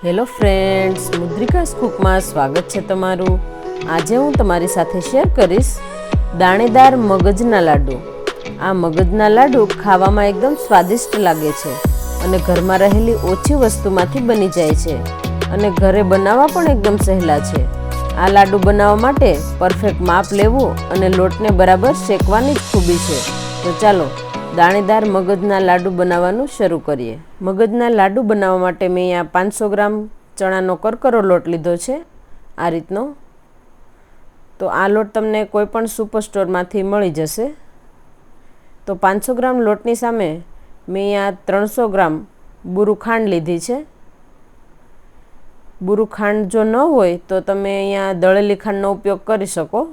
Hello friends, મુદ્રિકાસકુક માં સ્વાગત છે તમારું। આજે હું તમારી સાથે શેર કરીશ દાણેદાર મગજના લાડુ। આ મગજના લાડુ ખાવામાં એકદમ સ્વાદિષ્ટ લાગે છે અને ઘરમાં રહેલી ઓછી વસ્તુમાંથી બની જાય છે અને ઘરે બનાવવા પણ એકદમ સહેલા છે। આ લાડુ બનાવવા માટે પરફેક્ટ માપ લેવું અને લોટને બરાબર શેકવાની જ ખૂબી છે। તો ચાલો દાણેદાર મગજના લાડુ બનાવવાનું શરૂ કરીએ। મગજના લાડુ બનાવવા માટે મેં અહીંયા 500 ગ્રામ ચણાનો કરકરો લોટ લીધો છે, આ રીતનો। તો આ લોટ તમને કોઈ પણ સુપર સ્ટોરમાંથી મળી જશે। તો 500 ગ્રામ લોટની સામે મેં અહીંયા 300 ગ્રામ બુરું ખાંડ લીધી છે। બુરું ખાંડ જો ન હોય તો તમે અહીંયા દળેલી ખાંડનો ઉપયોગ કરી શકો।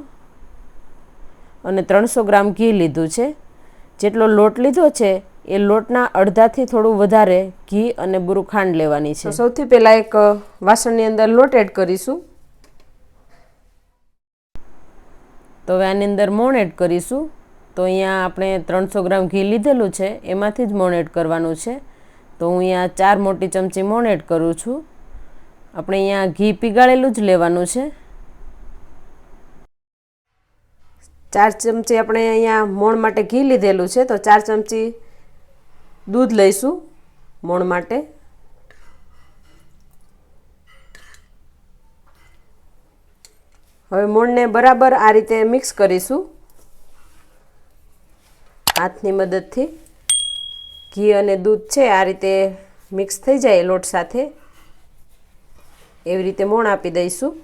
અને 300 ગ્રામ ઘી લીધું છે। જેટલો લોટ લીધો છે એ લોટના અડધાથી થોડું વધારે ઘી અને બુરું ખાંડ લેવાની છે। સૌથી પહેલાં એક વાસણની અંદર લોટ એડ કરીશું। તો હવે આની અંદર મોણ એડ કરીશું। તો અહીંયા આપણે 300 ગ્રામ ઘી લીધેલું છે એમાંથી જ મોણ એડ કરવાનું છે। તો હું અહીંયા 4 મોટી ચમચી મોણ એડ કરું છું। આપણે અહીંયા ઘી પીગાળેલું જ લેવાનું છે। 4 ચમચી આપણે અહીંયા મોણ માટે ઘી લીધેલું છે, તો 4 ચમચી દૂધ લઈશું મોણ માટે। હવે મોણને બરાબર આ રીતે મિક્સ કરીશું હાથની મદદથી। ઘી અને દૂધ છે આ રીતે મિક્સ થઈ જાય લોટ સાથે એવી રીતે મોણ આપી દઈશું।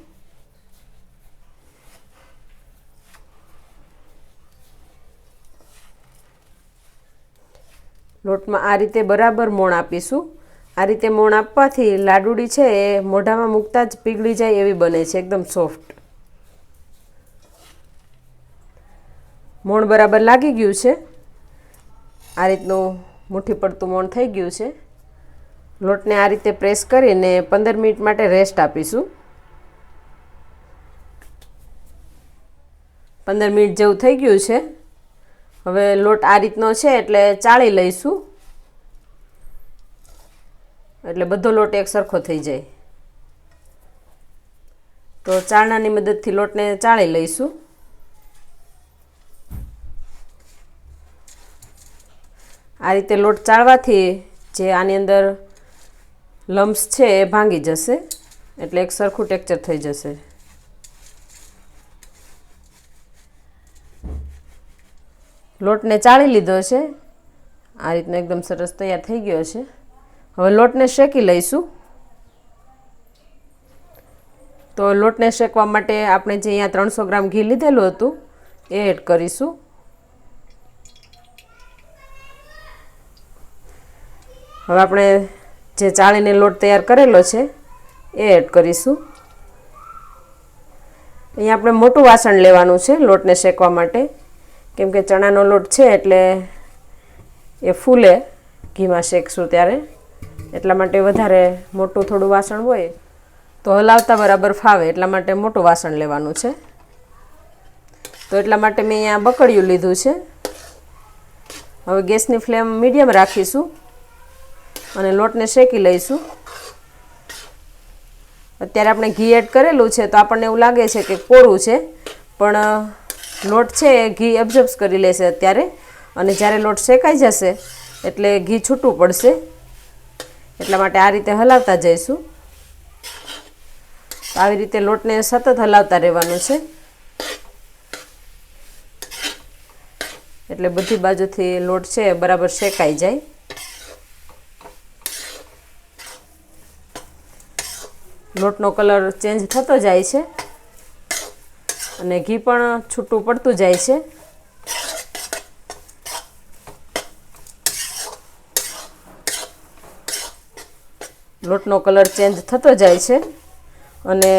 લોટમાં આ રીતે બરાબર મોણ આપીશું। આ રીતે મોણ આપવાથી લાડુડી છે એ મોઢામાં મૂકતા જ પીગળી જાય એવી બને છે, એકદમ સોફ્ટ। મોણ બરાબર લાગી ગયું છે, આ રીતનું મુઠ્ઠી પડતું મોણ થઈ ગયું છે। લોટને આ રીતે પ્રેસ કરીને 15 મિનિટ માટે રેસ્ટ આપીશું। 15 મિનિટ જેવું થઈ ગયું છે। હવે લોટ આ રીતનો છે એટલે ચાળી લઈશું, એટલે બધો લોટ એક સરખો થઈ જાય। તો ચાળણાની મદદથી લોટને ચાળી લઈશું। આ રીતે લોટ ચાળવાથી જે આની અંદર લમ્સ છે એ ભાંગી જશે, એટલે એક સરખું ટેક્સચર થઈ જશે। લોટને ચાળી લીધો છે, આ રીતનો એકદમ સરસ તૈયાર થઈ ગયો છે। હવે લોટને શેકી લઈશું। તો લોટને શેકવા માટે આપણે જે અહીંયા 300 ગ્રામ ઘી લીધેલું હતું એ એડ કરીશું। હવે આપણે જે ચાળીને લોટ તૈયાર કરેલો છે એ એડ કરીશું। અહીંયા આપણે મોટું વાસણ લેવાનું છે લોટને શેકવા માટે, કેમ કે ચણાનો લોટ છે એટલે એ ફૂલે ઘીમાં શેકશું ત્યારે, એટલા માટે વધારે મોટું થોડું વાસણ હોય તો હલાવતા બરાબર ફાવે, એટલા માટે મોટું વાસણ લેવાનું છે। તો એટલા માટે મેં અહીંયા બકડિયું લીધું છે। હવે ગેસની ફ્લેમ મીડિયમ રાખીશું અને લોટને શેકી લઈશું। અત્યારે આપણે ઘી એડ કરેલું છે તો આપણને એવું લાગે છે કે કોરું છે, પણ લોટ છે એ ઘી એબ્ઝોર્બ કરી લેશે અત્યારે, અને જ્યારે લોટ શેકાઈ જશે એટલે ઘી છૂટું પડશે, એટલા માટે આ રીતે હલાવતા જઈશું। આવી રીતે લોટને સતત હલાવતા રહેવાનું છે, એટલે બધી બાજુથી લોટ છે બરાબર શેકાઈ જાય। લોટનો કલર ચેન્જ થતો જાય છે અને ઘી પણ છૂટું પડતું જાય છે। લોટનો કલર ચેન્જ થતો જાય છે અને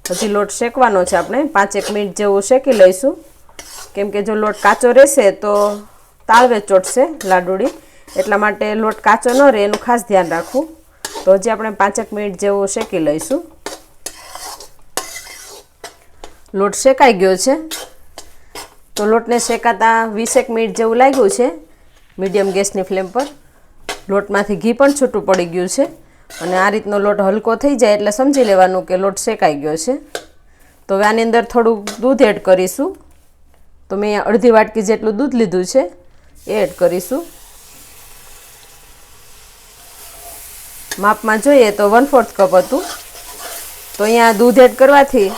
હજી લોટ શેકવાનો છે। આપણે 5-1 મિનિટ જેવું શેકી લઈશું, કેમ કે જો લોટ કાચો રહેશે તો તાળવે ચોટશે લાડુડી, એટલા માટે લોટ કાચો ન રહે એનું ખાસ ધ્યાન રાખવું। તો હજી આપણે 5-1 મિનિટ જેવું શેકી લઈશું। લોટ શેકાઈ ગયો છે, તો લોટને શેકાતા 20 મિનિટ જેવું લાગ્યું છે મીડિયમ ગેસની ફ્લેમ પર। લોટમાંથી ઘી પણ છૂટું પડી ગયું છે। અને આ રીતનો લોટ હલકો થઈ જાય એટલે સમજી લેવાનું કે લોટ શેકાઈ ગયો છે. તો હવે આની અંદર થોડું દૂધ એડ કરીશું. તો મેં અહીંયા અડધી વાટકી જેટલું દૂધ લીધું છે એ એડ કરીશું. માપમાં જોઈએ તો 1/4 કપ હતું. તો અહીંયા દૂધ એડ કરવાથી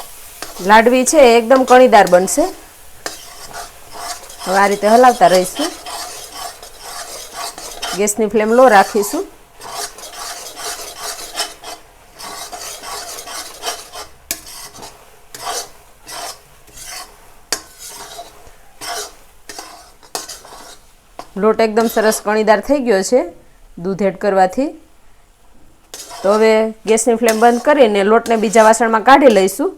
લાડવી છે એકદમ કણીદાર બનશે. હવે આ રીતે હલાવતા રહીશું. ગેસની ફ્લેમ લો રાખીશું. લોટ એકદમ સરસ કણીદાર થઈ ગયો છે દૂધ એડ કરવાથી. તો હવે ગેસની ફ્લેમ બંધ કરીને લોટને બીજા વાસણમાં કાઢી લઈશું.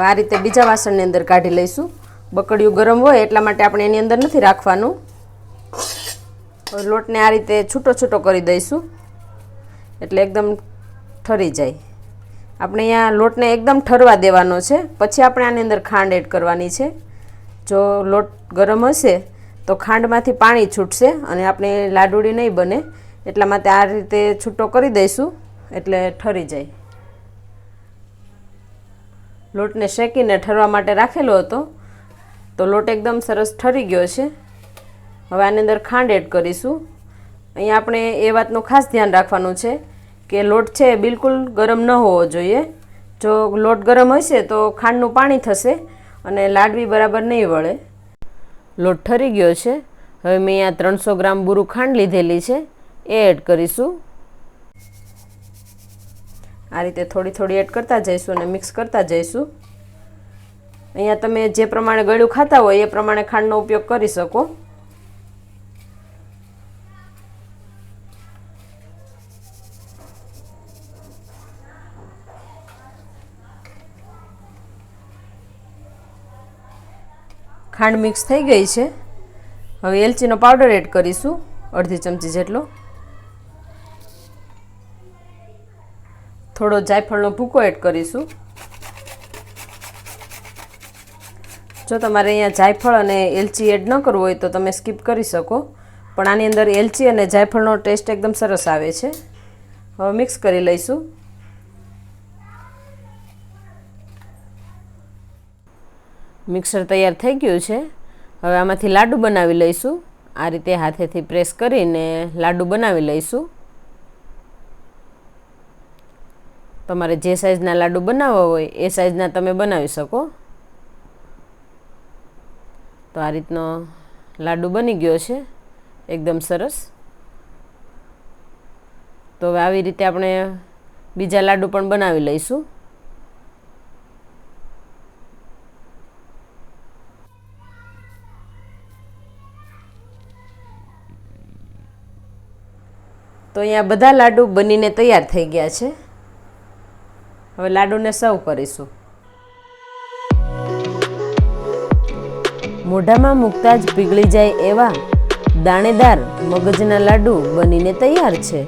આ રીતે બીજા વાસણની અંદર કાઢી લઈશું. બકડિયું ગરમ હોય એટલા માટે આપણે એની અંદર નથી રાખવાનું. લોટને આ રીતે છૂટો છૂટો કરી દઈશું એટલે એકદમ ઠરી જાય. આપણે અહીંયા લોટને એકદમ ઠરવા દેવાનો છે, પછી આપણે આની અંદર ખાંડ એડ કરવાની છે. જો લોટ ગરમ હશે તો ખાંડમાંથી પાણી છૂટશે અને આપણે લાડુડી નહીં બને. એટલા માટે આ રીતે છૂટો કરી દઈશું એટલે ઠરી જાય. લોટને શેકીને ઠરવા માટે રાખેલો હતો તો લોટ એકદમ સરસ ઠરી ગયો છે. હવે આની અંદર ખાંડ એડ કરીશું. અહીંયા આપણે એ વાતનું ખાસ ધ્યાન રાખવાનું છે કે લોટ છે બિલકુલ ગરમ ન હોવો જોઈએ. જો લોટ ગરમ હશે તો ખાંડનું પાણી થશે અને લાડવી બરાબર નહીં વળે. લોટ ઠરી ગયો છે. હવે મેં અહીંયા 300 ગ્રામ બુરું ખાંડ લીધેલી છે એ એડ કરીશું. આ રીતે થોડી થોડી એડ કરતા જઈશું અને મિક્સ કરતા જઈશું. અહીંયા તમે જે પ્રમાણે ગળ્યું ખાતા હોય એ પ્રમાણે ખાંડનો ઉપયોગ કરી શકો. ખાંડ મિક્સ થઈ ગઈ છે. હવે એલચીનો પાવડર એડ કરીશું, અડધી ચમચી જેટલો. થોડો જાયફળનો ભૂકો એડ કરીશું. જો તમારે અહીંયા જાયફળ અને એલચી એડ ન કરવું હોય તો તમે સ્કીપ કરી શકો, પણ આની અંદર એલચી અને જાયફળનો ટેસ્ટ એકદમ સરસ આવે છે. હવે મિક્સ કરી લઈશું. મિક્સર તૈયાર થઈ ગયું છે. હવે આમાંથી લાડુ બનાવી લઈશું. આ રીતે હાથેથી પ્રેસ કરીને લાડુ બનાવી લઈશું. તમારે જે સાઈઝના લાડુ બનાવવા હોય એ સાઈઝના તમે બનાવી શકો. તો આ રીતનો લાડુ બની ગયો છે એકદમ સરસ. તો હવે આવી રીતે આપણે બીજા લાડુ પણ બનાવી લઈશું. તો અહીંયા બધા લાડુ બનીને તૈયાર થઈ ગયા છે. હવે લાડુને સર્વ કરીશું. મોઢામાં મૂકતા જ પીગળી જાય એવા દાણેદાર મગજના લાડુ બનીને તૈયાર છે.